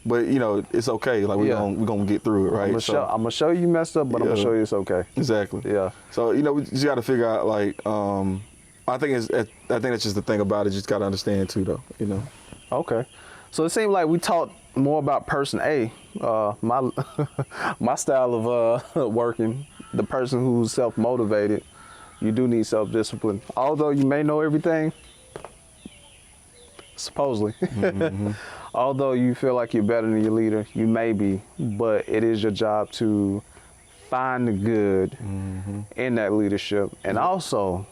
but you know it's okay. Like we're gonna get through it, right?
I'm gonna show you messed up, but I'm gonna show you it's okay.
Exactly.
Yeah.
So we just got to figure out like I think that's just the thing about it. You just got to understand too, though. You know.
Okay. So it seemed like we talked more about person A, my style of working. The person who's self-motivated. You do need self-discipline. Although you may know everything. Supposedly. Although you feel like you're better than your leader, you may be, but it is your job to find the good in that leadership and also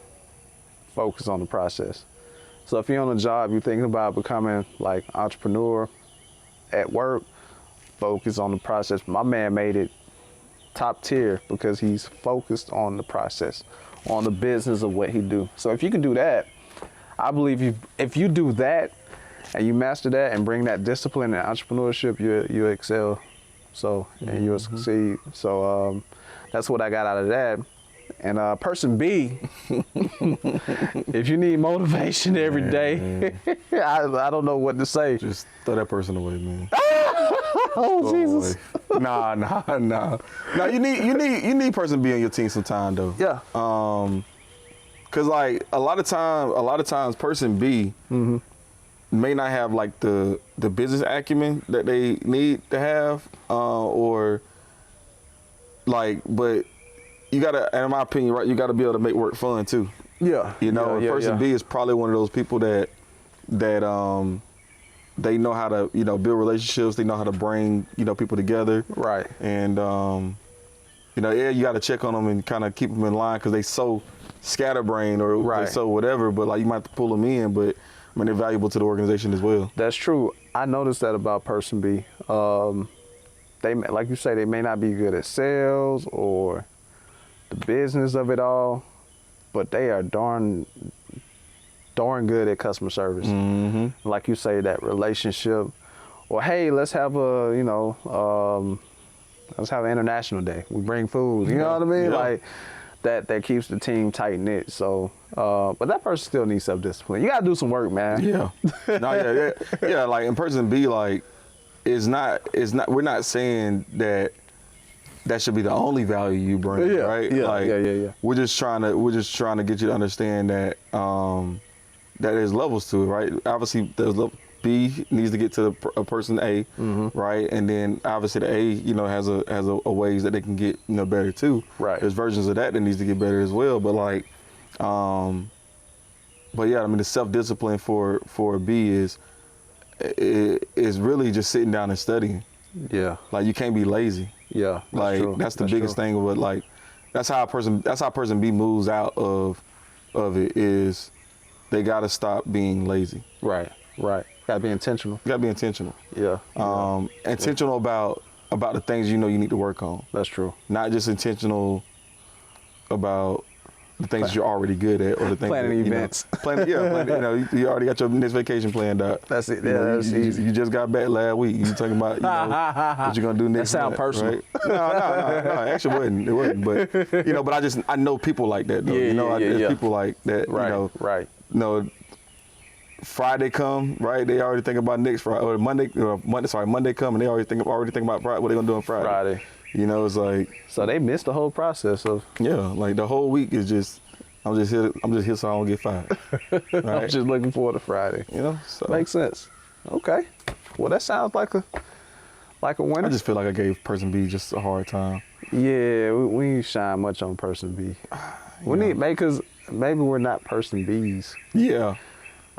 focus on the process. So if you're on a job, you're thinking about becoming like entrepreneur at work, focus on the process. My man made it top tier because he's focused on the process. on the business of what he do. So if you can do that, I believe if you do that and you master that and bring that discipline and entrepreneurship, you excel. So, and you'll succeed. So that's what I got out of that. And person B, if you need motivation every day, I don't know what to say.
Just throw that person away, man.
Oh, Jesus.
Nah. No, you need person B on your team sometime though.
Yeah.
Cause like a lot of times person B may not have like the business acumen that they need to have, or like, but you gotta, in my opinion, right, you gotta be able to make work fun too.
Yeah.
You know, person B is probably one of those people that they know how to, build relationships. They know how to bring, people together. Right. And, you got to check on them and kind of keep them in line because they so scatterbrained or they so whatever. But like you might have to pull them in. But I mean, they're valuable to the organization as well.
That's true. I noticed that about person B. They, like you say, they may not be good at sales or the business of it all, but they are darn good at customer service. Mm-hmm. Like you say, that relationship, or hey, let's have let's have an international day. We bring food. You know what I mean? Yeah. Like that keeps the team tight knit. So, but that person still needs self-discipline. You gotta do some work, man.
Yeah. Yeah. Like in person B, like it's not. We're not saying that should be the only value you bring, right?
Yeah.
Like,
yeah.
We're just trying to get you to understand that that there's levels to it, right? Obviously, there's B needs to get to a person A, right? And then obviously the A, has a ways that they can get better too. Right. There's versions of that needs to get better as well. But like, but yeah, I mean the self-discipline for a B is really just sitting down and studying. Yeah. Like you can't be lazy. Yeah. Like that's the biggest thing. But like that's how person B moves out of it is they gotta stop being lazy.
Right. Gotta be intentional.
You gotta be intentional.
Yeah.
Intentional about the things you need to work on.
That's true.
Not just intentional about the things that you're already good at, or the things
planning
that,
events.
You already got your next vacation planned out.
That's it. Yeah, that's easy.
You just got back last week. You talking about what you're gonna do next?
That sound personal.
Right? No. Actually, it wasn't. But but I know people like that though. There's people like that.
Right.
Friday come, right? They already think about next Friday, or Monday come, and they already think about Friday, what they're gonna do on Friday. It's like, so
they missed the whole process of
like the whole week is just I'm just here so I don't get fired. Right?
I'm just looking forward to Friday.
So
makes sense. Okay, well that sounds like a winner.
I just feel like I gave person B just a hard time.
Yeah, we ain't shine much on person B. We need because maybe we're not person Bs.
Yeah.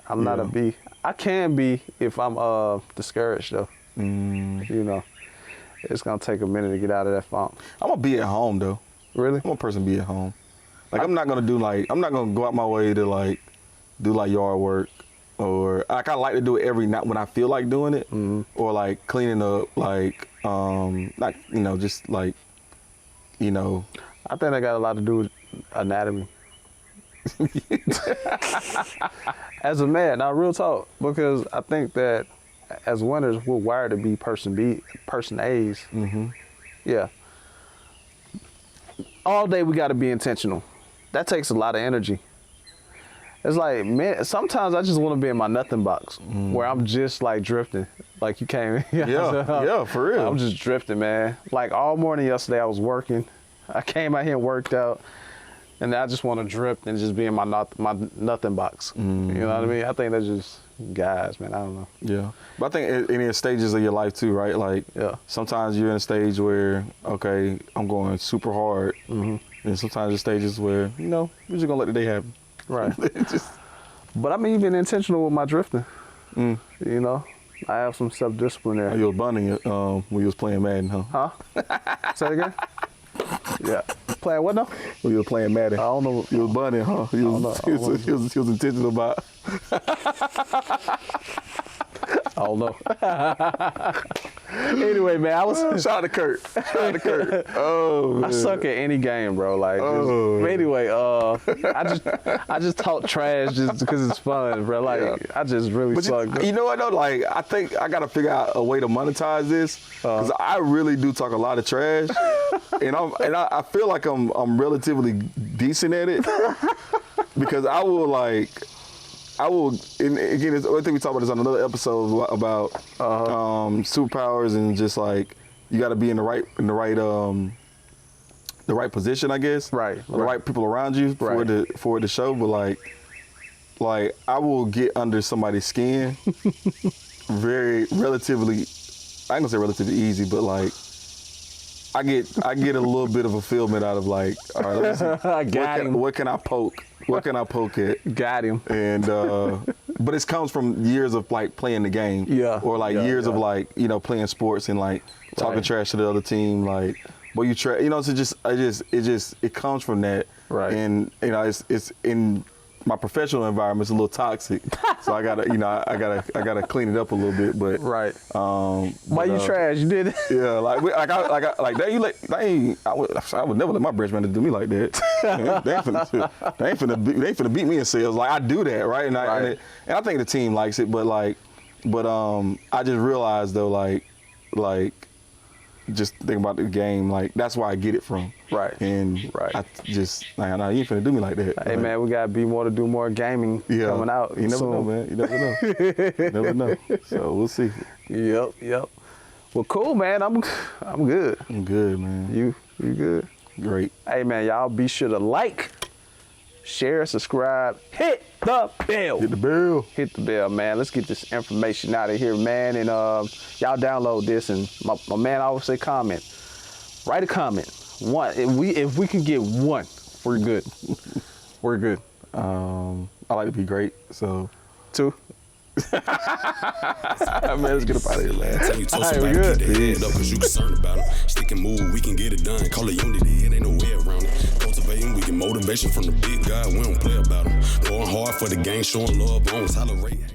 I'm not a B. I can be if I'm discouraged though. It's gonna take a minute to get out of that funk.
I'm gonna be at home though.
Really?
I'm a person be at home. Like I'm not gonna go out my way to like do like yard work, or like I like to do it every night when I feel like doing it, or like cleaning up, like not just like
I think that got a lot to do with anatomy. As a man, now real talk, because I think that as winners, we're wired to be person B, person A's. Yeah. All day we got to be intentional. That takes a lot of energy. It's like, man, sometimes I just want to be in my nothing box where I'm just like drifting. Like you came.
Yeah, for real.
I'm just drifting, man. Like all morning yesterday I was working. I came out here and worked out. And I just want to drift and just be in my nothing box. You know what I mean? I think that's just guys, man. I don't know.
Yeah. But I think in stages of your life too, right? Like sometimes you're in a stage where, okay, I'm going super hard. And sometimes there's stages where, we're just going to let the day happen.
Right. But I'm even intentional with my drifting. I have some self-discipline there.
Oh, you was bunning it when you was playing Madden, huh?
Huh? Say it again? Yeah. Playing what now?
When you were playing Madden.
I don't know.
You was bunning, huh? He was intentional about.
I don't know. Anyway, man,
Shout out to Kurt. Oh, man.
I suck at any game, bro. Like, but anyway, I just talk trash just because it's fun, bro. Like, I just really suck.
You know what though? Like, I think I gotta figure out a way to monetize this because I really do talk a lot of trash, and I feel like I'm relatively decent at it because I will, and again, I think we talked about this on another episode about superpowers and just like you got to be in the right position, I guess.
Right.
The right people around you for it to show. But like I will get under somebody's skin relatively. I ain't gonna say relatively easy, but like I get a little bit of fulfillment out of like, all right, let me see. What can I poke? What can I poke at?
Got him.
And but it comes from years of like playing the game, or like years of like playing sports and like talking trash to the other team, like you try, so it comes from that,
right?
And it's in my professional environment, it's a little toxic, so I gotta clean it up a little bit, but
right. Why you trash? You did it.
Yeah, like I would never let my branch manager do me like that. They ain't finna beat me in sales. Like I do that, right? And I think the team likes it, but I just realized though, like just think about the game, like that's where I get it from.
Right.
And I just you ain't finna do me like that.
Hey man, we gotta be more to do more gaming coming out.
You never know, man. You never know. You never know. So we'll see.
Yep. Well, cool, man. I'm good.
I'm good, man.
You good?
Great.
Hey man, y'all be sure to like, share, subscribe, hit the bell.
Hit the bell.
Hit the bell, man. Let's get this information out of here, man. And y'all download this. And my man always say comment. Write a comment. One. If we can get one, we're good. We're good.
I like to be great. So
2.
Man, let's get up out of here, man.
Tell you toast somebody, keep their head up, cause you concerned about them. Stick and move, we can get it done. Call it unity, it ain't no way around it. Cultivating, we get motivation from the big guy, we don't play about them. Going hard for the game, showing love, don't tolerate.